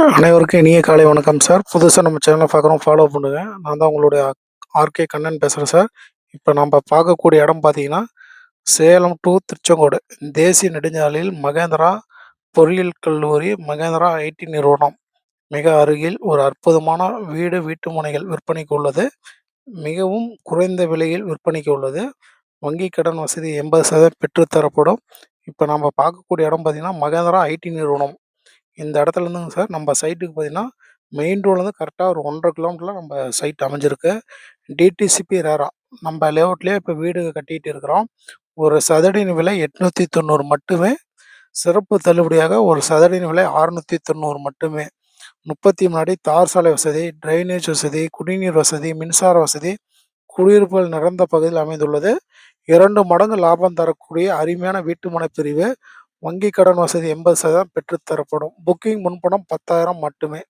அனைவருக்கும் இனிய காலை வணக்கம் சார். புதுசா நம்ம சேனல பார்க்குறோம் ஃபாலோ பண்ணுங்க. நான் தான் உங்களுடைய ஆர்கே கண்ணன் பேசுறேன் சார். இப்ப நம்ப பார்க்கக்கூடிய இடம் பார்த்தீங்கன்னா, சேலம் டூ திருச்செங்கோடு தேசிய நெடுஞ்சாலையில் மகேந்திரா பொறியியல் கல்லூரி, மகேந்திரா ஐடி நிறுவனம் மிக அருகில் ஒரு அற்புதமான வீடு, வீட்டுமனைகள் விற்பனைக்கு உள்ளது. மிகவும் குறைந்த விலையில் விற்பனைக்கு உள்ளது. வங்கி கடன் வசதி 80% பெற்றுத் தரப்படும். இப்ப நம்ம பார்க்கக்கூடிய இடம் பார்த்தீங்கன்னா, மகேந்திரா ஐடி நிறுவனம். இந்த இடத்துலருந்துங்க சார் நம்ம சைட்டுக்கு பார்த்தீங்கன்னா, மெயின் ரோட்லேருந்து கரெக்ட்டா ஒரு 1 1/2 கிலோமீட்டர்ல நம்ம சைட் அமைஞ்சிருக்கு. DTCP RERA. நம்ம லேஅவுட்லயே இப்ப வீடு கட்டிட்டு இருக்கிறோம். ஒரு சதுரடியின் விலை 890 மட்டுமே. சிறப்பு தள்ளுபடியாக ஒரு சதுரடியின் விலை 690 மட்டுமே. 33 அடி தார் சாலை வசதி, டிரைனேஜ் வசதி, குடிநீர் வசதி, மின்சார வசதி, குடியிருப்புகள் நிறைந்த பகுதியில் அமைந்துள்ளது. 2 மடங்கு லாபம் தரக்கூடிய அருமையான வீட்டுமனை பிரிவு. வங்கி கடன் வசதி 80% பெற்றுத் தரப்படும். புக்கிங் முன்பணம் 10,000 மட்டுமே.